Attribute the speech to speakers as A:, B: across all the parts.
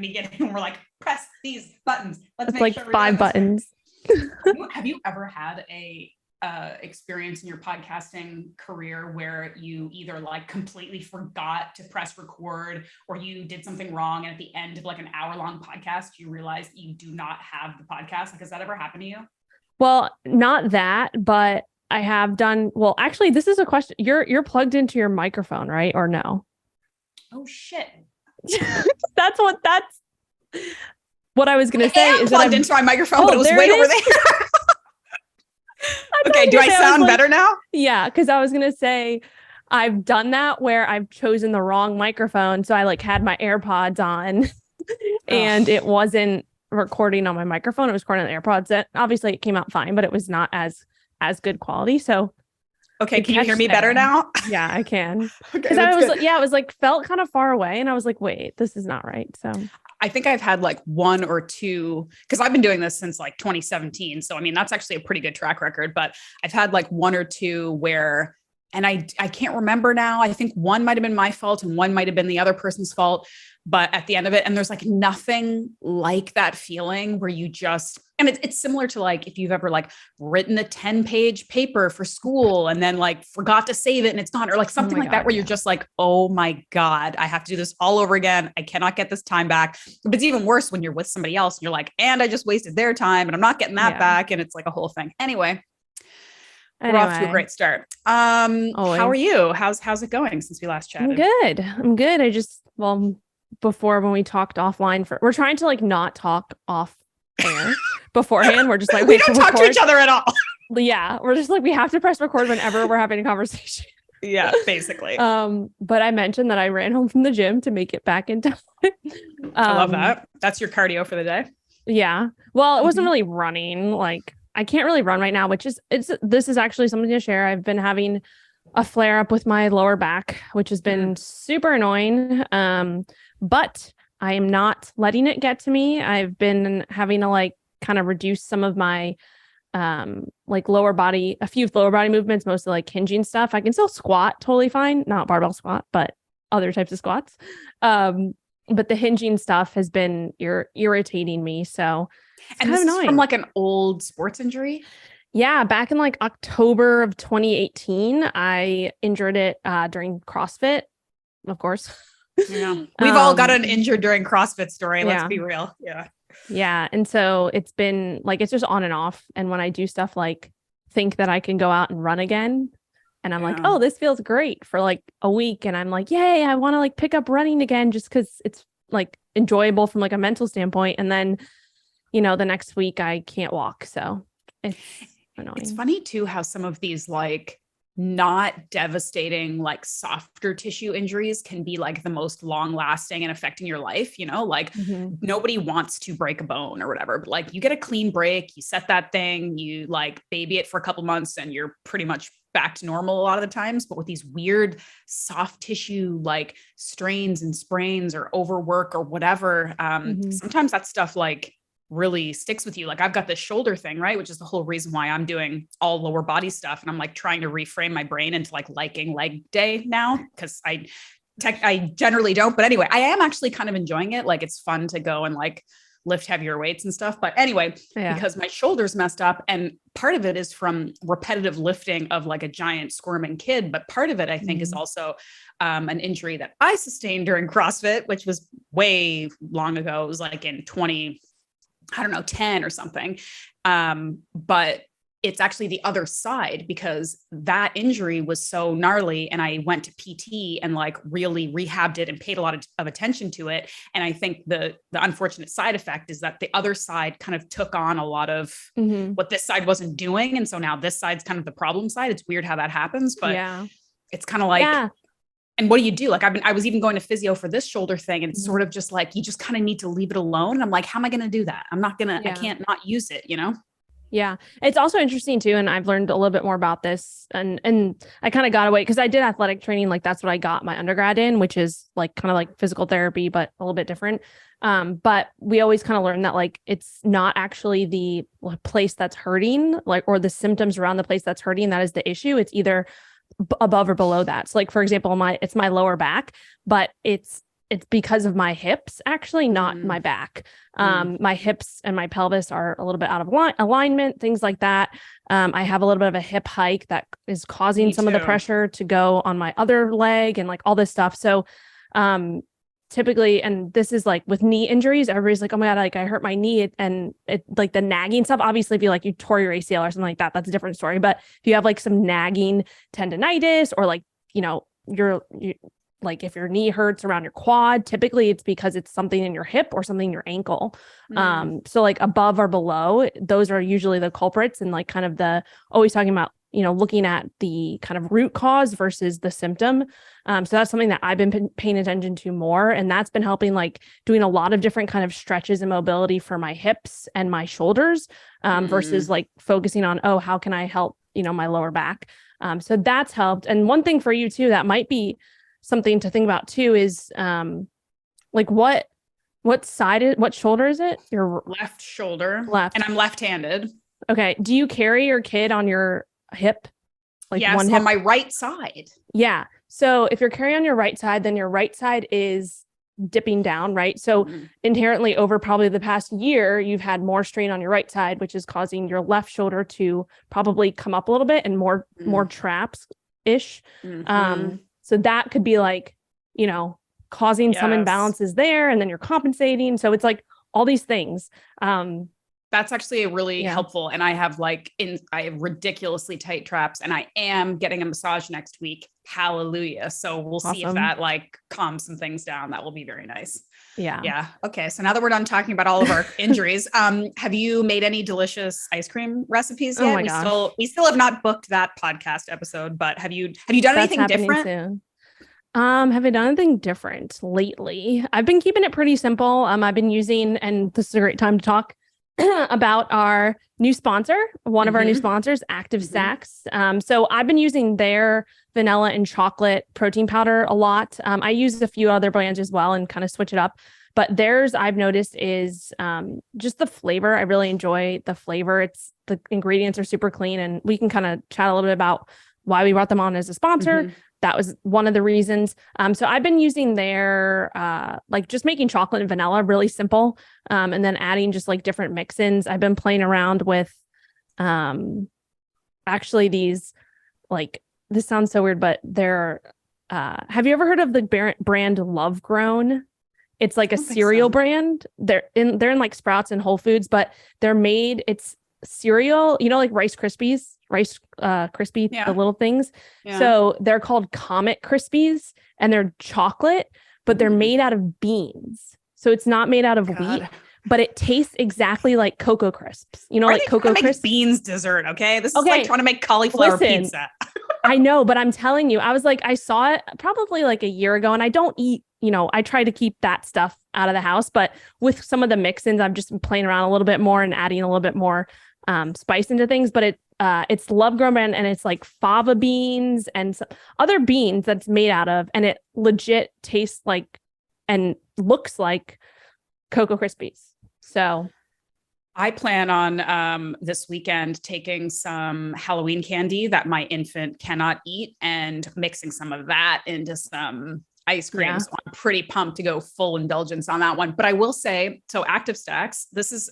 A: beginning and we're like, press these buttons. Let's
B: It's
A: make
B: like
A: sure
B: 5 buttons.
A: Have you ever had a experience in your podcasting career where you either like completely forgot to press record or you did something wrong and at the end of like an hour-long podcast you realize you do not have the podcast? Like, has that ever happened to you?
B: Well, not that, but I have done, well, actually, this is a question. You're plugged into your microphone, right? Or no?
A: Oh shit.
B: That's what I was going to say.
A: Is plugged into my microphone, but it was
B: there
A: way
B: it
A: over
B: is.
A: there. Okay, do I sound better now?
B: Yeah, because I was going to say I've done that where I've chosen the wrong microphone. So I like had my AirPods on and it wasn't recording on my microphone. It was recording on the AirPods. And obviously it came out fine, but it was not as good quality. So
A: okay, can you hear me better now?
B: Yeah, I can.
A: Okay,
B: it was like felt kind of far away and I was like, wait, this is not right. So
A: I think I've had like 1 or 2, because I've been doing this since like 2017. So, I mean, that's actually a pretty good track record, but I've had like 1 or 2 where, and I can't remember now. I think one might've been my fault and one might've been the other person's fault, but at the end of it, and there's like nothing like that feeling where you just, and it's similar to like, if you've ever like written a 10-page paper for school and then like forgot to save it and it's gone, or like something like that, where you're just like, oh my God, I have to do this all over again. I cannot get this time back. But it's even worse when you're with somebody else and you're like, and I just wasted their time and I'm not getting that back. And it's like a whole thing. Anyway, we're off to a great start. How are you? How's it going since we last chatted?
B: I'm good. I just, before when we talked offline we're trying to like not talk off air beforehand. We're just like,
A: we don't talk to each other at all.
B: Yeah. We're just like, we have to press record whenever we're having a conversation.
A: Yeah, basically.
B: But I mentioned that I ran home from the gym to make it back in time.
A: I love that. That's your cardio for the day.
B: Yeah. Well, it wasn't really running. Like I can't really run right now, this is actually something to share. I've been having a flare up with my lower back, which has been super annoying. But I am not letting it get to me. I've been having to like kind of reduce some of my like a few lower body movements, mostly like hinging stuff. I can still squat totally fine, not barbell squat, but other types of squats. But the hinging stuff has been irritating me. So it's
A: kind of annoying. From like an old sports injury?
B: Yeah, back in like October of 2018, I injured it during CrossFit, of course.
A: Yeah, we've all got an injured during CrossFit story. Let's be real. Yeah.
B: Yeah. And so it's been like, it's just on and off. And when I do stuff like think that I can go out and run again, and I'm like, oh, this feels great for like a week. And I'm like, yay, I want to like pick up running again just because it's like enjoyable from like a mental standpoint. And then, the next week I can't walk. So it's annoying.
A: It's funny too, how some of these like not devastating, like softer tissue injuries can be like the most long lasting and affecting your life, like nobody wants to break a bone or whatever, but like you get a clean break, you set that thing, you like baby it for a couple months and you're pretty much back to normal a lot of the times. But with these weird soft tissue, like strains and sprains or overwork or whatever, sometimes that stuff like really sticks with you. Like I've got this shoulder thing, right? Which is the whole reason why I'm doing all lower body stuff. And I'm like trying to reframe my brain into like liking leg day now. Cause I generally don't, but anyway, I am actually kind of enjoying it. Like it's fun to go and like lift heavier weights and stuff. But anyway, because my shoulder's messed up and part of it is from repetitive lifting of like a giant squirming kid. But part of it, I think is also an injury that I sustained during CrossFit, which was way long ago. It was like in 10 or something. But it's actually the other side because that injury was so gnarly and I went to PT and like really rehabbed it and paid a lot of attention to it. And I think the unfortunate side effect is that the other side kind of took on a lot of what this side wasn't doing. And so now this side's kind of the problem side. It's weird how that happens, but it's kind of like, and what do you do? Like I was even going to physio for this shoulder thing and it's sort of just like, you just kind of need to leave it alone. And I'm like, how am I going to do that? I can't not use it,
B: Yeah. It's also interesting too. And I've learned a little bit more about this and I kind of got away because I did athletic training. Like that's what I got my undergrad in, which is like kind of like physical therapy, but a little bit different. But we always kind of learn that like, it's not actually the place that's hurting, like, or the symptoms around the place that's hurting. That is the issue. It's either above or below that. So like, for example, it's my lower back, but it's it's because of my hips, actually, not my back. My hips and my pelvis are a little bit out of alignment, things like that. I have a little bit of a hip hike that is causing some of the pressure to go on my other leg and like all this stuff. So, typically, and this is like with knee injuries, everybody's like, oh my God, like I hurt my knee, and it like the nagging stuff. Obviously, if you tore your ACL or something like that, that's a different story. But if you have like some nagging tendonitis, or like, you're like if your knee hurts around your quad, typically it's because it's something in your hip or something in your ankle. So like above or below, those are usually the culprits, and like kind of the always talking about, looking at the kind of root cause versus the symptom. So that's something that I've been paying attention to more. And that's been helping, like doing a lot of different kind of stretches and mobility for my hips and my shoulders, versus like focusing on, oh, how can I help, my lower back? So that's helped. And one thing for you too, that might be something to think about too, is like what shoulder is it? Your
A: left shoulder.
B: Left.
A: And I'm left-handed.
B: Okay. Do you carry your kid on your hip? Like
A: yes,
B: one hip?
A: on my right side.
B: Yeah. So if you're carrying on your right side, then your right side is dipping down, right? So inherently over probably the past year, you've had more strain on your right side, which is causing your left shoulder to probably come up a little bit and more traps ish. So that could be like, causing some imbalances there, and then you're compensating. So it's like all these things.
A: That's actually really helpful. And I have I have ridiculously tight traps, and I am getting a massage next week. Hallelujah. So we'll see if that calms some things down. That will be very nice.
B: Yeah.
A: Yeah. Okay. So now that we're done talking about all of our injuries, have you made any delicious ice cream recipes yet?
B: Oh my gosh.
A: We still have not booked that podcast episode, but have you done anything different?
B: Soon. Have I done anything different lately? I've been keeping it pretty simple. I've been using, and this is a great time to talk about our new sponsor, one of our new sponsors, Active Stacks. So I've been using their vanilla and chocolate protein powder a lot. I use a few other brands as well and kind of switch it up, but theirs I've noticed is just the flavor. I really enjoy the flavor. The ingredients are super clean, and we can kind of chat a little bit about why we brought them on as a sponsor. That was one of the reasons. So I've been using their, just making chocolate and vanilla really simple. And then adding just like different mix-ins. I've been playing around with, actually these, this sounds so weird, but they're, have you ever heard of the brand Love Grown? It's like a cereal brand. They're in like Sprouts and Whole Foods, but it's cereal, like Rice Krispies. The little things. Yeah. So they're called Comet Krispies, and they're chocolate, but they're made out of beans. So it's not made out of wheat, but it tastes exactly like Cocoa Crisps. Like Cocoa Crisps.
A: Beans dessert. Okay. This is like trying to make cauliflower pizza.
B: I know, but I'm telling you, I was like, I saw it probably like a year ago, and I don't eat, I try to keep that stuff out of the house, but with some of the mix-ins, I've just been playing around a little bit more and adding a little bit more spice into things, but it's Love Grown brand, and it's like fava beans and other beans that's made out of, and it legit tastes like and looks like Cocoa Krispies. So
A: I plan on this weekend taking some Halloween candy that my infant cannot eat and mixing some of that into some ice cream. Yeah. So I'm pretty pumped to go full indulgence on that one. But I will say, so Active Stacks, this is,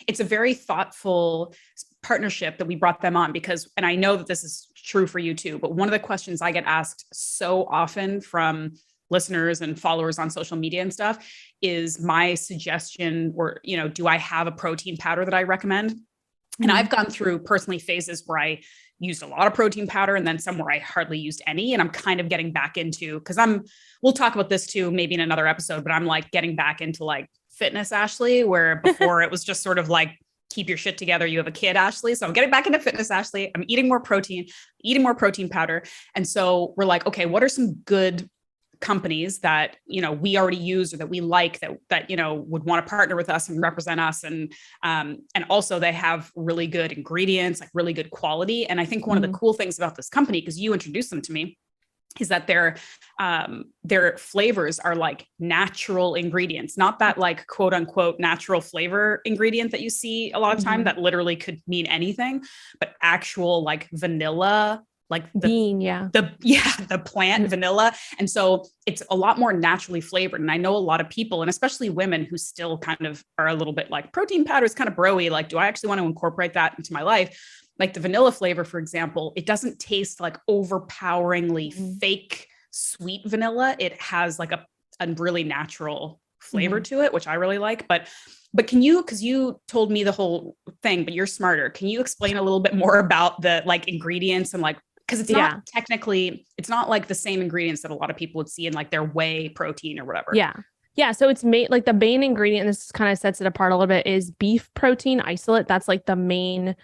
A: it's a very thoughtful partnership that we brought them on because, and I know that this is true for you too, but one of the questions I get asked so often from listeners and followers on social media and stuff is my suggestion, or, do I have a protein powder that I recommend? And I've gone through personally phases where I used a lot of protein powder and then some where I hardly used any. And I'm kind of getting back into, because we'll talk about this too, maybe in another episode, but I'm like getting back into like fitness, Ashleigh, where before it was just sort of like, keep your shit together. You have a kid, Ashleigh. So I'm getting back into fitness, Ashleigh. I'm eating more protein powder. And so we're like, okay, what are some good companies that, we already use or that we like that, would want to partner with us and represent us. And also they have really good ingredients, like really good quality. And I think one of the cool things about this company, because you introduced them to me, is that their flavors are like natural ingredients, not that like quote unquote natural flavor ingredient that you see a lot of time that literally could mean anything, but actual like vanilla like
B: bean, yeah.
A: The plant vanilla. And so it's a lot more naturally flavored. And I know a lot of people, and especially women who still kind of are a little bit like protein powder is kind of broy. Like, do I actually want to incorporate that into my life? Like the vanilla flavor, for example, it doesn't taste like overpoweringly fake sweet vanilla. It has like a really natural flavor to it, which I really like. But can you, because you told me the whole thing, but you're smarter. Can you explain a little bit more about the like ingredients and like, because it's not technically, it's not like the same ingredients that a lot of people would see in like their whey protein or whatever.
B: Yeah. Yeah. So it's made like the main ingredient, and this kind of sets it apart a little bit, is beef protein isolate. That's like the main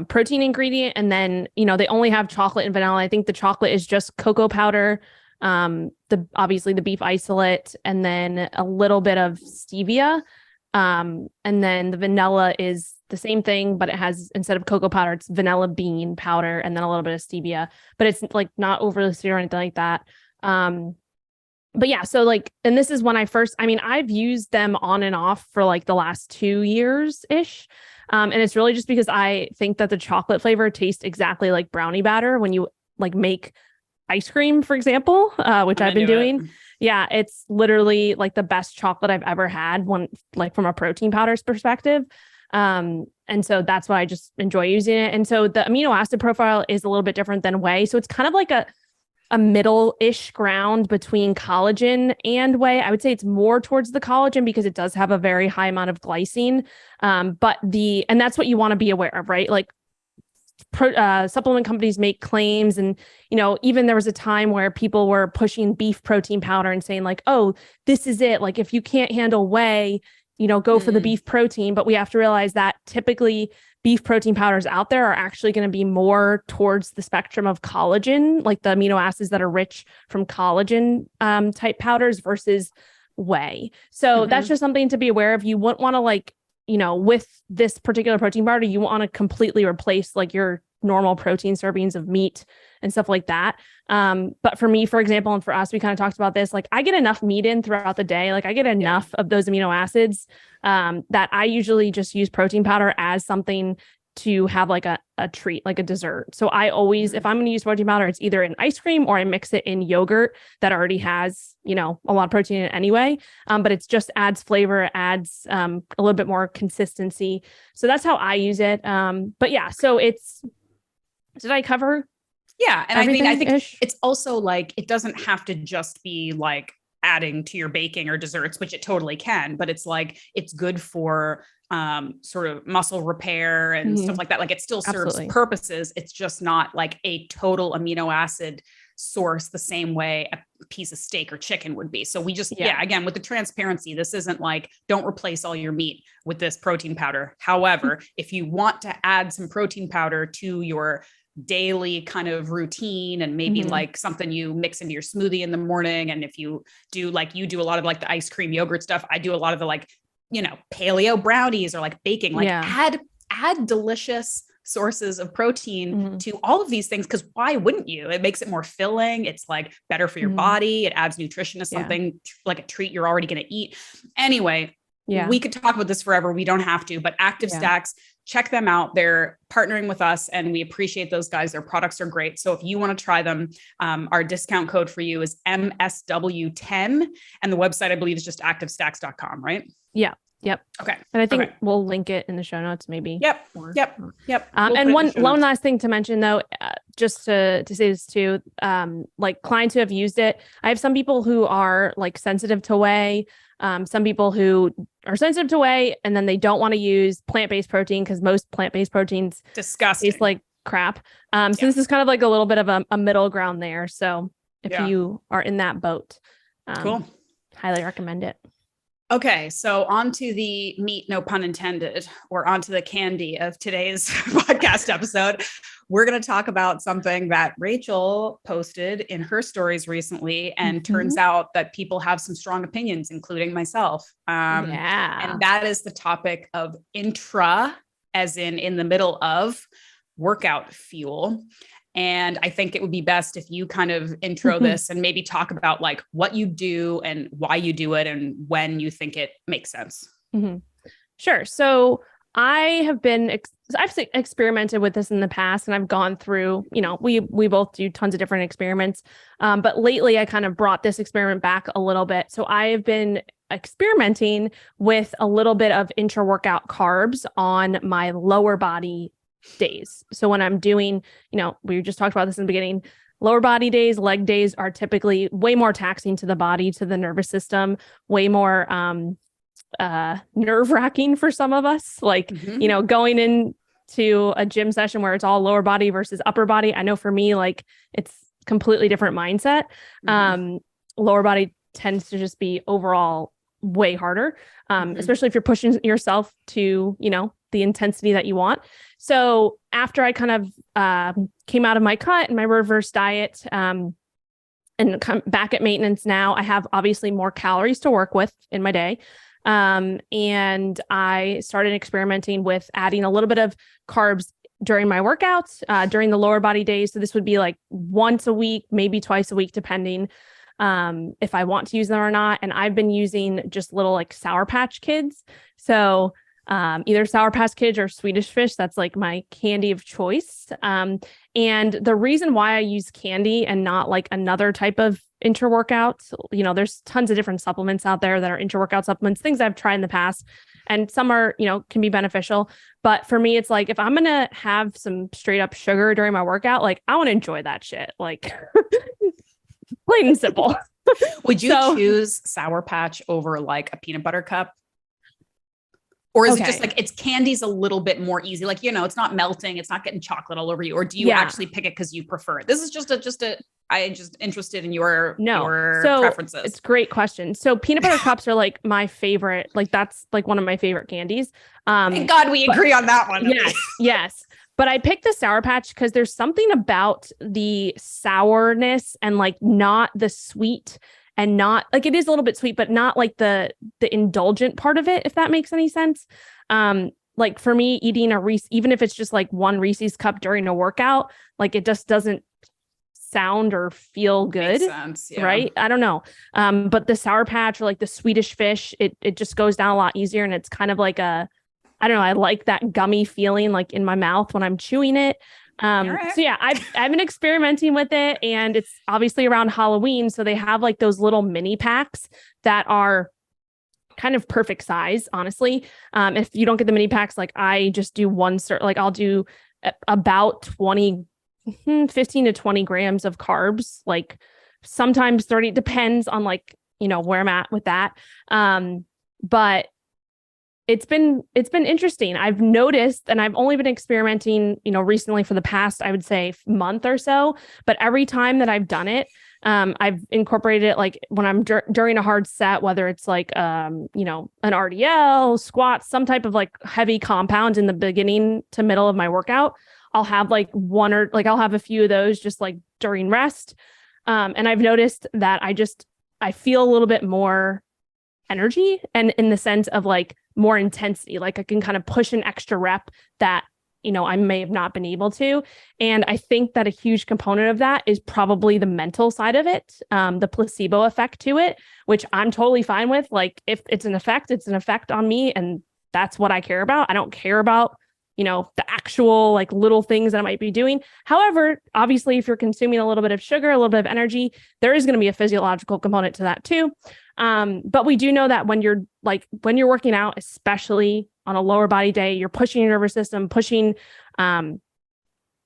B: protein ingredient. And then, you know, they only have chocolate and vanilla. I think the chocolate is just cocoa powder, obviously the beef isolate, and then a little bit of stevia. And then the vanilla is the same thing, but it has, instead of cocoa powder, it's vanilla bean powder and then a little bit of stevia, but it's like not overly sweet or anything like that. But yeah, so like, and this is when I've used them on and off for like the last 2 years ish. And it's really just because I think that the chocolate flavor tastes exactly like brownie batter when you like make ice cream, for example, which I've been doing. Yeah, it's literally like the best chocolate I've ever had, when like from a protein powders perspective. And so that's why I just enjoy using it. And so the amino acid profile is a little bit different than whey. So it's kind of like a middle-ish ground between collagen and whey. I would say it's more towards the collagen because it does have a very high amount of glycine. And that's what you want to be aware of, right? Like supplement companies make claims, and, you know, even there was a time where people were pushing beef protein powder and saying like, oh, this is it. Like, if you can't handle whey, you know, go for the beef protein. But we have to realize that typically beef protein powders out there are actually going to be more towards the spectrum of collagen, like the amino acids that are rich from collagen type powders versus whey. So that's just something to be aware of. You wouldn't want to, like, you know, with this particular protein powder, you want to completely replace like your normal protein servings of meat and stuff like that. But for me, for example, and for us, we kind of talked about this, like I get enough meat in throughout the day. Like I get enough of those amino acids that I usually just use protein powder as something to have like a treat, like a dessert. So I always, if I'm going to use protein powder, it's either in ice cream or I mix it in yogurt that already has, you know, a lot of protein in it anyway. But it's just adds flavor, adds a little bit more consistency. So that's how I use it. But yeah, so did I cover?
A: Yeah. And I mean, I think it's also like, it doesn't have to just be like adding to your baking or desserts, which it totally can, but it's like, it's good for sort of muscle repair and stuff like that. Like it still serves purposes. It's just not like a total amino acid source the same way a piece of steak or chicken would be. So we just, again, with the transparency, this isn't like, don't replace all your meat with this protein powder. However, if you want to add some protein powder to your daily kind of routine and maybe like something you mix into your smoothie in the morning. And if you do, like you do a lot of like the ice cream yogurt stuff, I do a lot of the like, you know, paleo brownies or like baking, like add delicious sources of protein to all of these things. Cause why wouldn't you? It makes it more filling. It's like better for your body. It adds nutrition to something like a treat you're already going to eat. Anyway, we could talk about this forever. We don't have to, but Active Stacks, check them out. They're partnering with us and we appreciate those guys. Their products are great. So if you want to try them, our discount code for you is MSW10. And the website, I believe, is just activestacks.com, right?
B: Yeah. Yep.
A: Okay.
B: And I think we'll link it in the show notes, maybe.
A: Yep.
B: Or,
A: Yep.
B: And one last thing to mention though, just to say this too, like clients who have used it, I have some people who are like sensitive to whey, some people who are sensitive to whey, and then they don't want to use plant-based protein because most plant-based proteins taste like crap. So this is kind of like a little bit of a middle ground there. So if you are in that boat,
A: cool,
B: highly recommend it.
A: Okay, so onto the meat, no pun intended, or onto the candy of today's podcast episode. We're going to talk about something that Rachel posted in her stories recently, and turns out that people have some strong opinions, including myself. And that is the topic of intra, as in the middle of, workout fuel. And I think it would be best if you kind of intro this and maybe talk about like what you do and why you do it and when you think it makes sense.
B: Sure. So I've experimented with this in the past, and I've gone through, we both do tons of different experiments. But lately I kind of brought this experiment back a little bit. So I've been experimenting with a little bit of intra-workout carbs on my lower body days. So when I'm doing, we just talked about this in the beginning, lower body days, leg days are typically way more taxing to the body, to the nervous system, way more nerve-wracking for some of us, like going into a gym session where it's all lower body versus upper body. I know for me, like, it's completely different mindset. Lower body tends to just be overall way harder, especially if you're pushing yourself to the intensity that you want. So after I kind of came out of my cut and my reverse diet, and come back at maintenance now, I have obviously more calories to work with in my day. And I started experimenting with adding a little bit of carbs during my workouts, during the lower body days. So this would be like once a week, maybe twice a week, depending if I want to use them or not. And I've been using just little like Sour Patch Kids. So either Sour Patch Kids or Swedish Fish. That's like my candy of choice. And the reason why I use candy and not like another type of intra-workout, there's tons of different supplements out there that are intra-workout supplements, things I've tried in the past, and some are, can be beneficial. But for me, it's like, if I'm going to have some straight up sugar during my workout, like, I want to enjoy that shit. Like, plain and simple.
A: Would you choose Sour Patch over like a peanut butter cup? Or is it just like, it's candy's a little bit more easy? Like, it's not melting, it's not getting chocolate all over you. Or do you actually pick it because you prefer it? This is I'm just interested in your preferences.
B: It's a great question. So peanut butter cups are like my favorite, like that's like one of my favorite candies.
A: Thank God we agree on that one.
B: Yes. But I picked the Sour Patch because there's something about the sourness and like not the sweet, and not like, it is a little bit sweet, but not like the indulgent part of it, if that makes any sense. Like for me, eating a Reese, even if it's just like one Reese's cup during a workout, like it just doesn't sound or feel good.
A: Makes sense, yeah.
B: Right? I don't know. But the Sour Patch or like the Swedish Fish, it just goes down a lot easier. And it's kind of like I don't know, I like that gummy feeling like in my mouth when I'm chewing it. So yeah, I've been experimenting with it, and it's obviously around Halloween. So they have like those little mini packs that are kind of perfect size, honestly. If you don't get the mini packs, like I just do like I'll do about 15 to 20 grams of carbs, like sometimes 30, depends on like, where I'm at with that. But it's been interesting. I've noticed, and I've only been experimenting, recently for the past, I would say, month or so, but every time that I've done it, I've incorporated it like when I'm during a hard set, whether it's like, an RDL, squats, some type of like heavy compound in the beginning to middle of my workout. I'll have like I'll have a few of those just like during rest. And I've noticed that I feel a little bit more energy, and in the sense of like more intensity, like I can kind of push an extra rep that, I may have not been able to. And I think that a huge component of that is probably the mental side of it, the placebo effect to it, which I'm totally fine with. Like if it's an effect, it's an effect on me. And that's what I care about. I don't care about, the actual like little things that I might be doing. However, obviously, if you're consuming a little bit of sugar, a little bit of energy, there is going to be a physiological component to that too. But we do know that when you're working out, especially on a lower body day, you're pushing your nervous system, pushing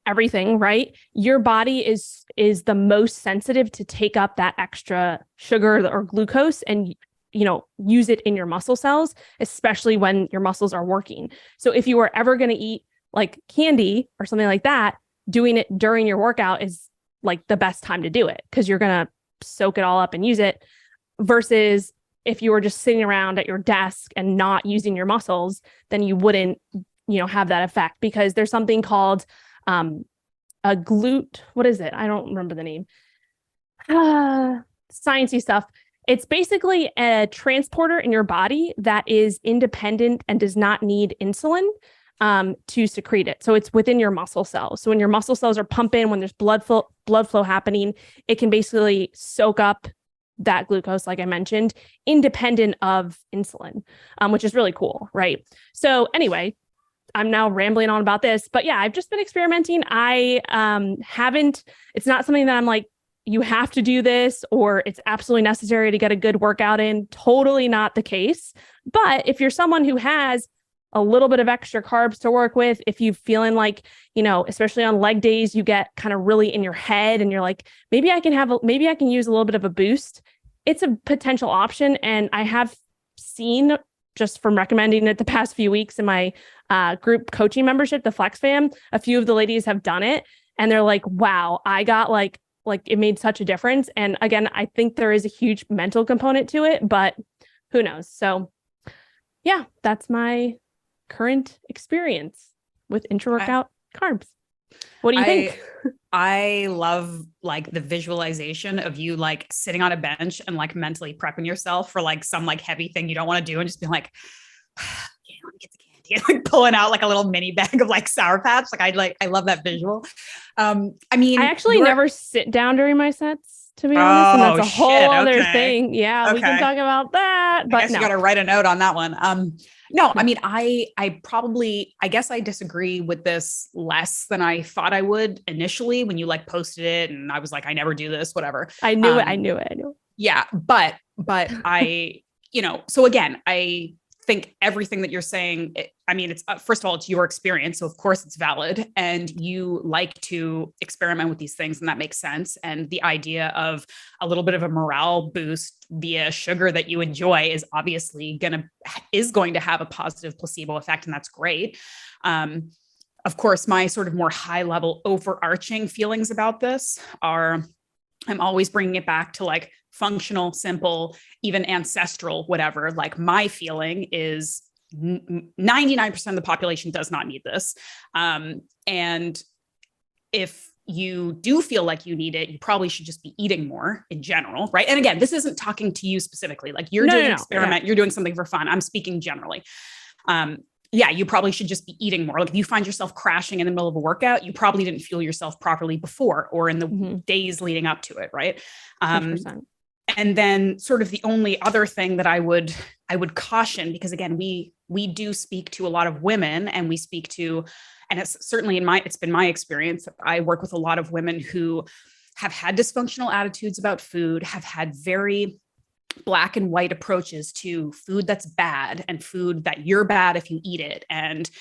B: everything, right? Your body is the most sensitive to take up that extra sugar or glucose and use it in your muscle cells, especially when your muscles are working. So if you were ever going to eat like candy or something like that, doing it during your workout is like the best time to do it, because you're going to soak it all up and use it, versus if you were just sitting around at your desk and not using your muscles, then you wouldn't, have that effect, because there's something called a glute. What is it? I don't remember the name. Sciencey stuff. It's basically a transporter in your body that is independent and does not need insulin to secrete it. So it's within your muscle cells. So when your muscle cells are pumping, when there's blood flow happening, it can basically soak up that glucose, like I mentioned, independent of insulin, which is really cool, right? So anyway, I'm now rambling on about this, but yeah, I've just been experimenting. I it's not something that I'm like, you have to do this or it's absolutely necessary to get a good workout in. Totally not the case. But if you're someone who has a little bit of extra carbs to work with, if you're feeling like, especially on leg days, you get kind of really in your head and you're like, maybe I can use a little bit of a boost. It's a potential option. And I have seen, just from recommending it the past few weeks in my group coaching membership, the Flex Fam, a few of the ladies have done it and they're like, wow, I got like it made such a difference. And again, I think there is a huge mental component to it, but who knows? So yeah, that's my current experience with intra-workout carbs. What do you think?
A: I love like the visualization of you like sitting on a bench and like mentally prepping yourself for like some like heavy thing you don't want to do and just being like, okay, let me get the candy and like pulling out like a little mini bag of like Sour Patch. I love that visual. I mean,
B: I actually never sit down during my sets, to be honest. And that's a whole other thing. Yeah, we can talk about that. But
A: I guess you got to write a note on that one. No, I mean, I guess I disagree with this less than I thought I would initially when you like posted it and I was like, I never do this, whatever.
B: I knew it.
A: Yeah. But I, so again, I think everything that you're saying, it's first of all, it's your experience. So of course it's valid and you like to experiment with these things and that makes sense. And the idea of a little bit of a morale boost via sugar that you enjoy is obviously going to have a positive placebo effect. And that's great. Of course, my sort of more high level overarching feelings about this are, I'm always bringing it back to like functional, simple, even ancestral, whatever. Like my feeling is 99% of the population does not need this. And if you do feel like you need it, you probably should just be eating more in general, right? And again, this isn't talking to you specifically. Like you're doing an experiment, you're doing something for fun. I'm speaking generally. Yeah, you probably should just be eating more. Like if you find yourself crashing in the middle of a workout, you probably didn't fuel yourself properly before or in the days leading up to it, right?
B: 100%.
A: And then sort of the only other thing that I would caution, because again, we do speak to a lot of women and we speak to, and it's certainly it's been my experience that I work with a lot of women who have had dysfunctional attitudes about food, have had very black and white approaches to food that's bad and food that you're bad if you eat it. And,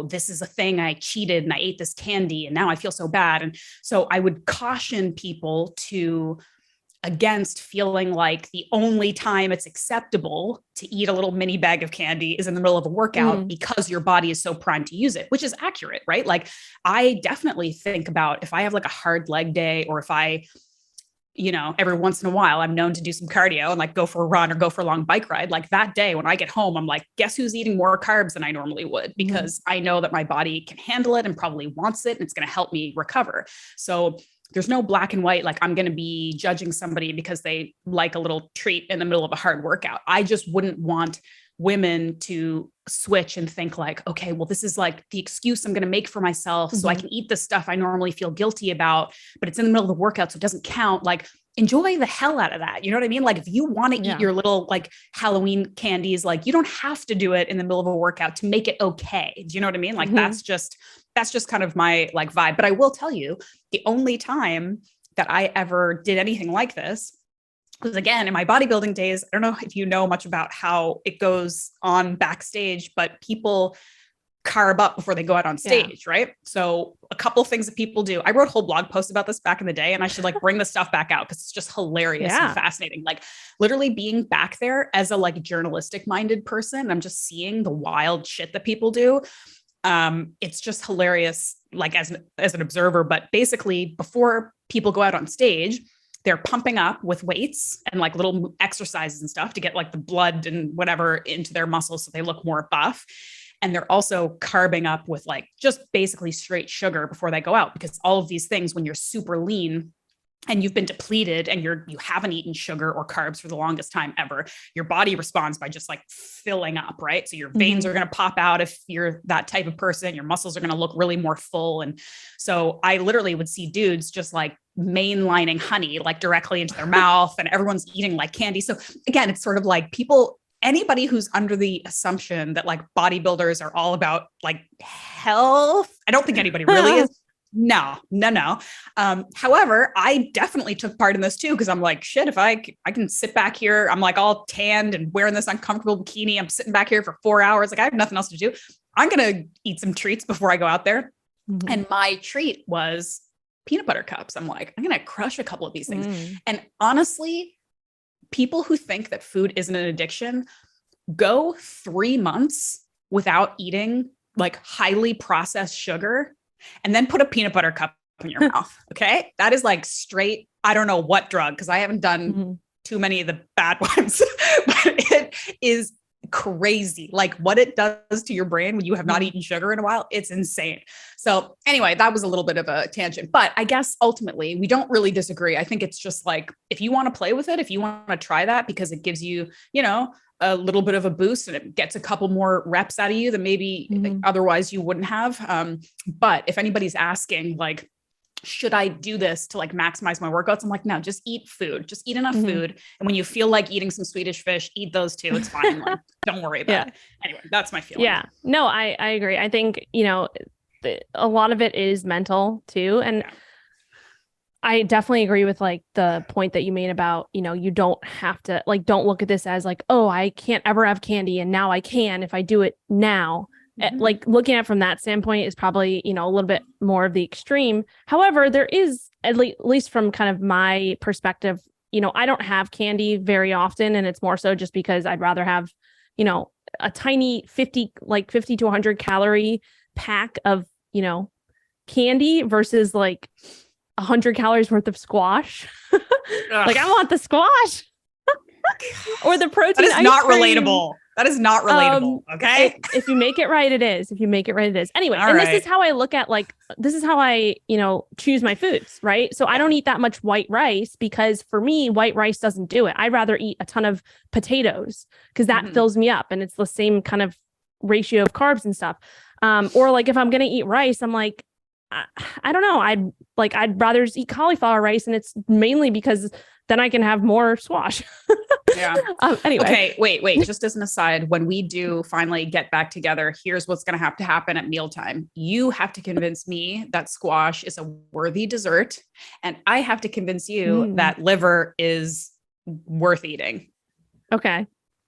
A: this is a thing, I cheated and I ate this candy and now I feel so bad. And so I would caution people against feeling like the only time it's acceptable to eat a little mini bag of candy is in the middle of a workout because your body is so primed to use it, which is accurate, right? Like I definitely think about if I have like a hard leg day or if I, every once in a while, I'm known to do some cardio and like go for a run or go for a long bike ride. Like that day when I get home, I'm like, guess who's eating more carbs than I normally would? Because I know that my body can handle it and probably wants it. And it's going to help me recover. So there's no black and white, like I'm going to be judging somebody because they like a little treat in the middle of a hard workout. I just wouldn't want women to switch and think like, okay, well, this is like the excuse I'm going to make for myself so I can eat the stuff I normally feel guilty about, but it's in the middle of the workout, so it doesn't count. Like enjoy the hell out of that. You know what I mean? Like if you want to eat your little like Halloween candies, like you don't have to do it in the middle of a workout to make it okay. Do you know what I mean? Like that's just kind of my like vibe. But I will tell you, the only time that I ever did anything like this was again in my bodybuilding days. I don't know if you know much about how it goes on backstage, but people carb up before they go out on stage, right? So a couple of things that people do. I wrote a whole blog post about this back in the day, and I should like bring this stuff back out because it's just hilarious and fascinating. Like literally being back there as a like journalistic minded person, I'm just seeing the wild shit that people do. It's just hilarious, like as an observer, but basically before people go out on stage, they're pumping up with weights and like little exercises and stuff to get like the blood and whatever into their muscles so they look more buff. And they're also carbing up with like just basically straight sugar before they go out, because all of these things, when you're super lean and you've been depleted and you haven't eaten sugar or carbs for the longest time ever, your body responds by just like filling up, right? So your veins are going to pop out if you're that type of person, your muscles are going to look really more full. And so I literally would see dudes just like mainlining honey, like directly into their mouth, and everyone's eating like candy. So again, it's sort of like people anybody who's under the assumption that like bodybuilders are all about like health, I don't think anybody really is. No. However, I definitely took part in this too, because I'm like, shit, if I can sit back here, I'm like all tanned and wearing this uncomfortable bikini. I'm sitting back here for 4 hours. Like I have nothing else to do. I'm going to eat some treats before I go out there. Mm-hmm. And my treat was peanut butter cups. I'm like, I'm going to crush a couple of these things. And honestly, people who think that food isn't an addiction, go 3 months without eating like highly processed sugar and then put a peanut butter cup in your mouth. Okay. That is like straight, I don't know what drug, because I haven't done too many of the bad ones, but it is crazy. Like what it does to your brain when you have not eaten sugar in a while, it's insane. So anyway, that was a little bit of a tangent, but I guess ultimately we don't really disagree. I think it's just like, if you want to play with it, if you want to try that because it gives you, a little bit of a boost and it gets a couple more reps out of you than maybe otherwise you wouldn't have. But if anybody's asking like, should I do this to like maximize my workouts? I'm like, no, just eat food, just eat enough food. And when you feel like eating some Swedish fish, eat those too. It's fine. Like, don't worry about it. Anyway, that's my feeling.
B: Yeah, no, I agree. I think, a lot of it is mental too. And I definitely agree with like the point that you made about, you don't have to like, don't look at this as like, oh, I can't ever have candy. And now I can, if I do it now. Like looking at it from that standpoint is probably, a little bit more of the extreme. However, there is at least from kind of my perspective, I don't have candy very often. And it's more so just because I'd rather have, a tiny 50 to 100 calorie pack of, candy versus like 100 calories worth of squash. Like I want the squash or the protein.
A: That is not relatable. That is not relatable. Okay.
B: If you make it right, it is. If you make it right, it is. Anyway, this is how I look at this is how I, choose my foods, right? So I don't eat that much white rice because for me, white rice doesn't do it. I'd rather eat a ton of potatoes because that fills me up and it's the same kind of ratio of carbs and stuff. Or like if I'm going to eat rice, I'm like, I don't know. I'd rather just eat cauliflower rice. And it's mainly because then I can have more squash.
A: Yeah.
B: Anyway.
A: Okay. Wait. Just as an aside, when we do finally get back together, here's what's going to happen at mealtime. You have to convince me that squash is a worthy dessert. And I have to convince you that liver is worth eating.
B: Okay.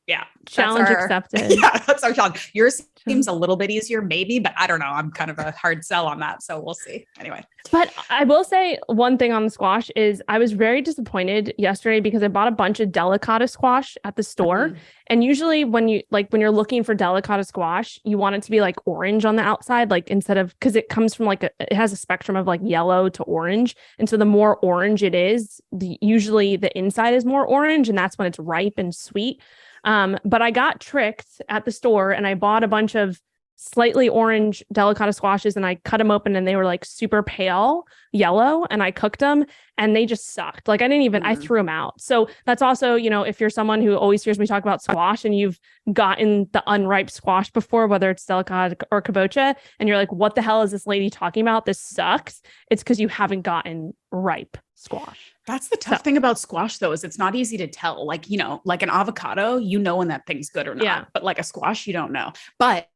A: Yeah.
B: Challenge accepted.
A: Yeah. That's our challenge. Yours seems a little bit easier, maybe, but I don't know. I'm kind of a hard sell on that. So we'll see. Anyway.
B: But I will say one thing on the squash is I was very disappointed yesterday because I bought a bunch of delicata squash at the store. And usually when you're looking for delicata squash, you want it to be like orange on the outside, like instead of, cause it comes from it has a spectrum of like yellow to orange. And so the more orange it is, usually the inside is more orange and that's when it's ripe and sweet. But I got tricked at the store and I bought a bunch of slightly orange delicata squashes and I cut them open and they were like super pale yellow and I cooked them and they just sucked. Like I threw them out. So that's also, if you're someone who always hears me talk about squash and you've gotten the unripe squash before, whether it's delicata or kabocha, and you're like, what the hell is this lady talking about? This sucks. It's because you haven't gotten ripe squash.
A: That's the tough thing about squash though, is it's not easy to tell. Like, like an avocado, when that thing's good or not, but like a squash, you don't know. But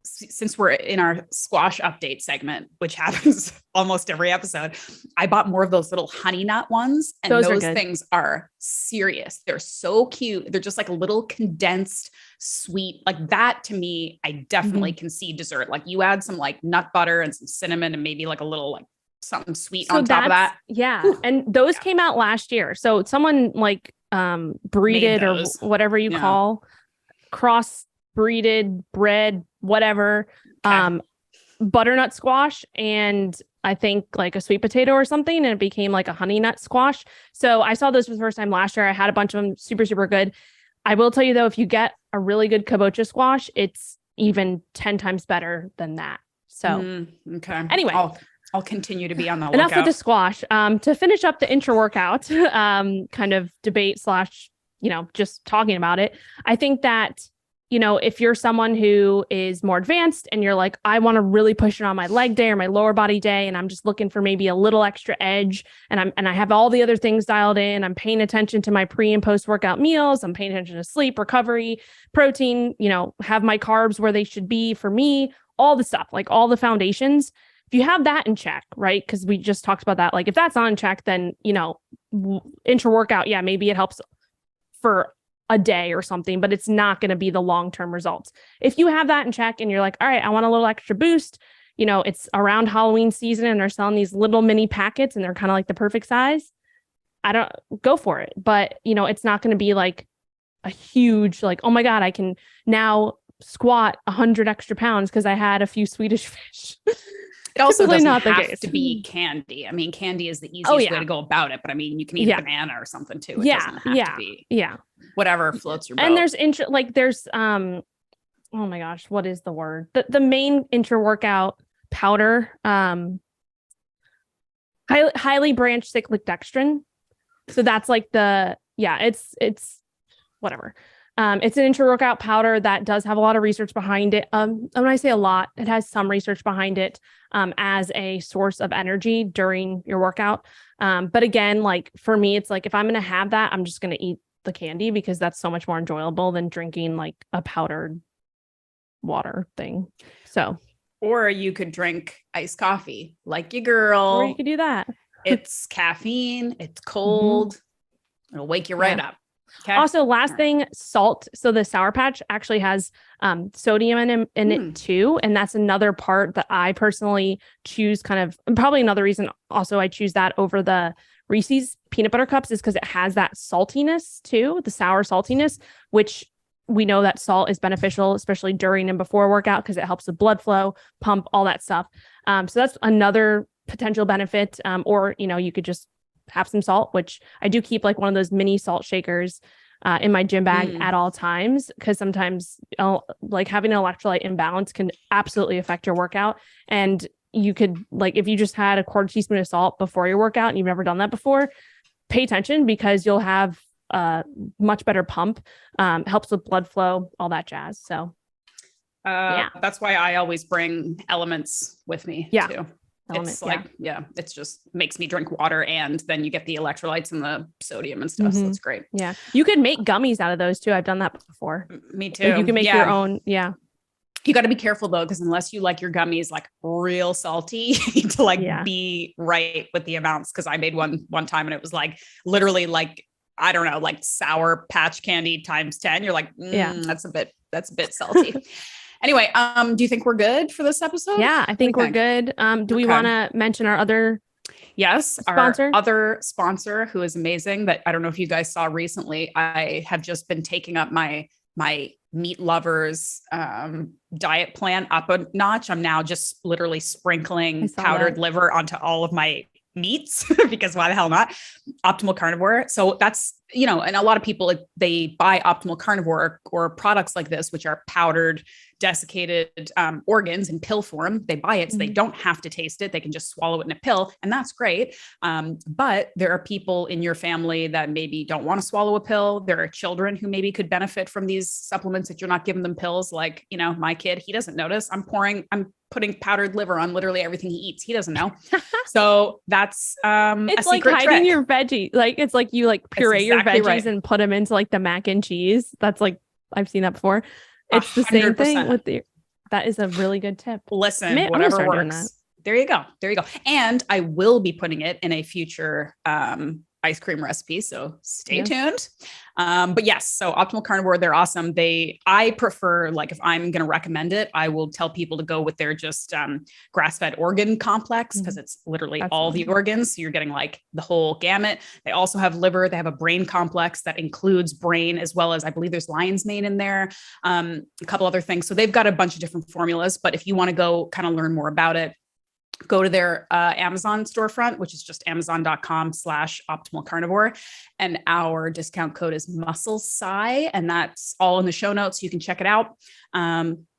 A: since we're in our squash update segment, which happens almost every episode, I bought more of those little honey nut ones. And those things are serious. They're so cute. They're just like a little condensed sweet, like that to me, I definitely can see dessert. Like you add some like nut butter and some cinnamon and maybe like a little like something sweet on top of that.
B: Yeah. Whew. And those came out last year. So someone like breeded or whatever you call cross-breeded, bred, whatever, butternut squash and I think like a sweet potato or something, and it became like a honey nut squash. So I saw those for the first time last year. I had a bunch of them, super, super good. I will tell you though, if you get a really good kabocha squash, it's even 10 times better than that. So
A: okay.
B: Anyway,
A: I'll continue to be on the lookout.
B: Enough with the squash. To finish up the intra-workout kind of debate / just talking about it. I think that if you're someone who is more advanced and you're like, I want to really push it on my leg day or my lower body day, and I'm just looking for maybe a little extra edge, and I have all the other things dialed in. I'm paying attention to my pre and post workout meals. I'm paying attention to sleep, recovery, protein, have my carbs where they should be for me, all the stuff, like all the foundations. If you have that in check, right? Because we just talked about that. Like if that's not in check, then, intra-workout, yeah, maybe it helps for a day or something, but it's not going to be the long-term results. If you have that in check and you're like, all right, I want a little extra boost, it's around Halloween season and they're selling these little mini packets and they're kind of like the perfect size. I don't go for it, but it's not going to be like a huge, like, oh my God, I can now squat 100 extra pounds because I had a few Swedish fish.
A: It also doesn't have to be candy. I mean, candy is the easiest way to go about it, but I mean, you can eat a banana or something too. It doesn't have to be whatever floats your boat.
B: And there's oh my gosh, what is the word? The main intra-workout powder, highly branched cyclic dextrin. So that's like it's whatever. It's an intra-workout powder that does have a lot of research behind it. When I say a lot, it has some research behind it as a source of energy during your workout. But again, like for me, it's like if I'm going to have that, I'm just going to eat the candy because that's so much more enjoyable than drinking like a powdered water thing. So,
A: or you could drink iced coffee like your girl.
B: Or you could do that.
A: It's caffeine. It's cold. It'll wake you right up. Okay.
B: Also, last thing, salt. So the Sour Patch actually has sodium in it too. And that's another part that I personally choose and probably another reason also I choose that over the Reese's peanut butter cups is because it has that saltiness too, the sour saltiness, which we know that salt is beneficial, especially during and before workout because it helps with blood flow, pump, all that stuff. So that's another potential benefit. Or, you could just have some salt, which I do keep like one of those mini salt shakers in my gym bag at all times, because sometimes like having an electrolyte imbalance can absolutely affect your workout. And you could, like, if you just had a quarter teaspoon of salt before your workout and you've never done that before, pay attention because you'll have a much better pump, helps with blood flow, all that jazz. So
A: that's why I always bring elements with me too. It's it just makes me drink water and then you get the electrolytes and the sodium and stuff. So it's great.
B: Yeah. You could make gummies out of those too. I've done that before.
A: Me too.
B: Like you can make your own. Yeah.
A: You got to be careful though, because unless you like your gummies like real salty, you need to be right with the amounts. Cause I made one time and it was like literally like, I don't know, like Sour Patch Candy times 10. You're like, that's a bit salty. Anyway, do you think we're good for this episode?
B: Yeah, I think we're good. Do we want to mention our other sponsor?
A: Our other sponsor who is amazing that I don't know if you guys saw recently. I have just been taking up my meat lovers diet plan up a notch. I'm now just literally sprinkling powdered liver onto all of my meats because why the hell not? Optimal Carnivore. So that's, and a lot of people, they buy Optimal Carnivore or products like this, which are powdered, desiccated organs in pill form. They buy it so they don't have to taste it. They can just swallow it in a pill, and that's great. But there are people in your family that maybe don't want to swallow a pill. There are children who maybe could benefit from these supplements if you're not giving them pills. Like, my kid, he doesn't notice. I'm putting powdered liver on literally everything he eats. He doesn't know. So that's
B: it's like hiding
A: trick.
B: Your veggie. Like it's like you like puree your veggies and put them into like the mac and cheese. That's like I've seen that before. It's 100%. The same thing with that is a really good tip.
A: Listen, whatever works. There you go. And I will be putting it in a future ice cream recipe. So stay tuned. But yes, so Optimal Carnivore, they're awesome. I prefer, like, if I'm going to recommend it, I will tell people to go with their just grass-fed organ complex because it's literally all the organs. So you're getting like the whole gamut. They also have liver. They have a brain complex that includes brain as well as, I believe there's lion's mane in there. A couple other things. So they've got a bunch of different formulas, but if you want to go kind of learn more about it, go to their Amazon storefront, which is just amazon.com/optimal carnivore. And our discount code is MuscleSci. And that's all in the show notes. You can check it out.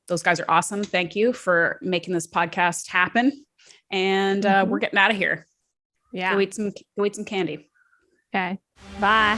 A: Those guys are awesome. Thank you for making this podcast happen. And we're getting out of here.
B: Yeah.
A: Go eat some candy.
B: Okay. Bye.